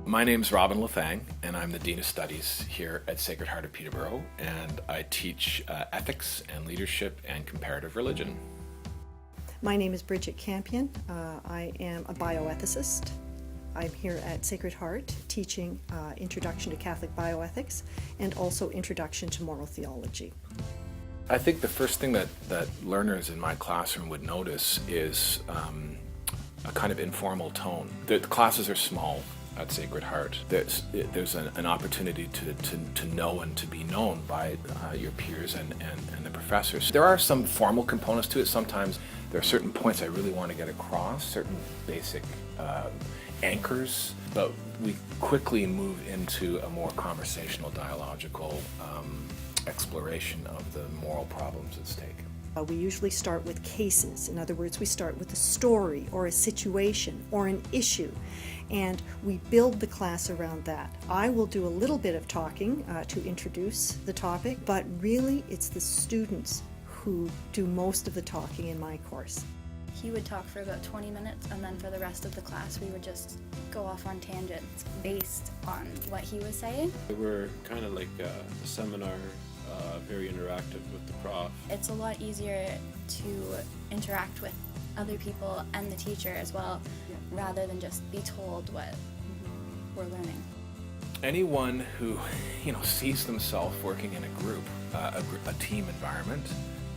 My name's Robin Lafang, and I'm the Dean of Studies here at Sacred Heart of Peterborough, and I teach ethics and leadership and comparative religion. My name is Bridget Campion. I am a bioethicist. I'm here at Sacred Heart teaching Introduction to Catholic Bioethics and also Introduction to Moral Theology. I think the first thing that learners in my classroom would notice is a kind of informal tone. The classes are small at Sacred Heart. There's an opportunity to know and to be known by your peers and the professors. There are some formal components to it. Sometimes there are certain points I really want to get across, certain basic anchors, but we quickly move into a more conversational, dialogical exploration of the moral problems at stake. We usually start with cases. In other words, we start with a story or a situation or an issue, and we build the class around that. I will do a little bit of talking to introduce the topic, but really it's the students who do most of the talking in my course. He would talk for about 20 minutes, and then for the rest of the class we would just go off on tangents based on what he was saying. We're kind of like a seminar, very interactive with the prof. It's a lot easier to interact with other people and the teacher as well, rather than just be told what we're learning. Anyone who sees themselves working in a group, a team environment.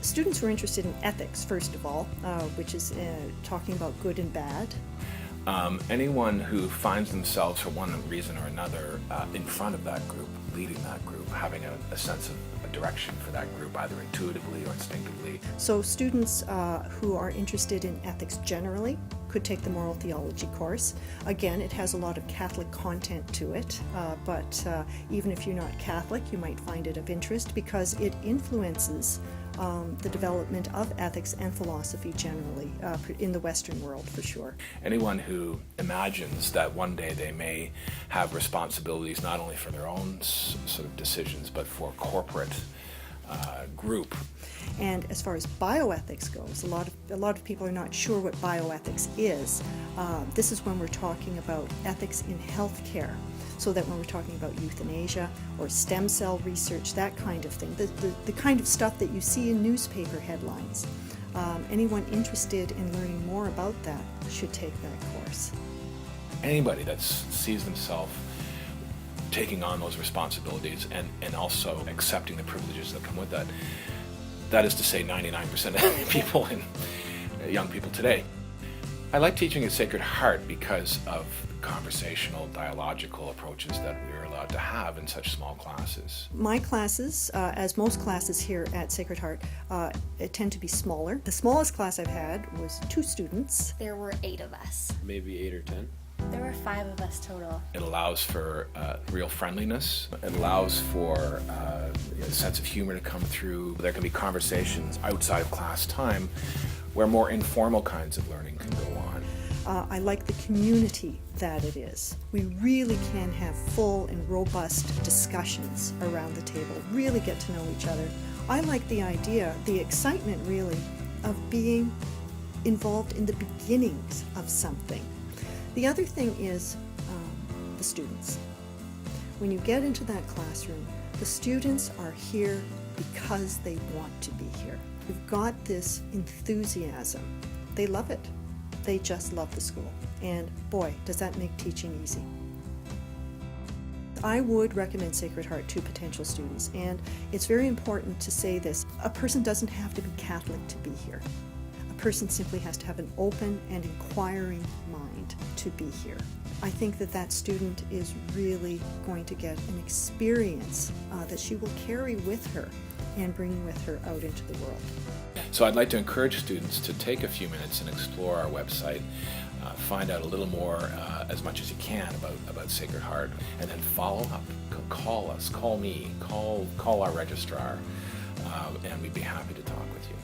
Students were interested in ethics, first of all, which is talking about good and bad. Anyone who finds themselves, for one reason or another, in front of that group, leading that group, having a sense of a direction for that group, either intuitively or instinctively. So students who are interested in ethics generally could take the moral theology course. Again, it has a lot of Catholic content to it, but even if you're not Catholic, you might find it of interest because it influences the development of ethics and philosophy generally in the Western world, for sure. Anyone who imagines that one day they may have responsibilities not only for their own sort of decisions, but for corporate group. And as far as bioethics goes, a lot of people are not sure what bioethics is. This is when we're talking about ethics in healthcare. So that when we're talking about euthanasia or stem cell research, that kind of thing, the kind of stuff that you see in newspaper headlines. Anyone interested in learning more about that should take that course. Anybody that sees themselves taking on those responsibilities and also accepting the privileges that come with that. That is to say 99% of people and young people today. I like teaching at Sacred Heart because of conversational, dialogical approaches that we're allowed to have in such small classes. My classes, as most classes here at Sacred Heart, tend to be smaller. The smallest class I've had was 2 students. There were 8 of us. Maybe 8 or 10. There were 5 of us total. It allows for real friendliness. It allows for a sense of humor to come through. There can be conversations outside of class time where more informal kinds of learning can go on. I like the community that it is. We really can have full and robust discussions around the table, really get to know each other. I like the idea, the excitement really, of being involved in the beginnings of something. The other thing is the students. When you get into that classroom, the students are here because they want to be here. We've got this enthusiasm. They love it. They just love the school. And boy, does that make teaching easy. I would recommend Sacred Heart to potential students, and it's very important to say this. A person doesn't have to be Catholic to be here. A person simply has to have an open and inquiring mind to be here. I think that student is really going to get an experience that she will carry with her and bring with her out into the world. So I'd like to encourage students to take a few minutes and explore our website, find out a little more, as much as you can about Sacred Heart, and then follow up. Call us, call me, call our registrar, and we'd be happy to talk with you.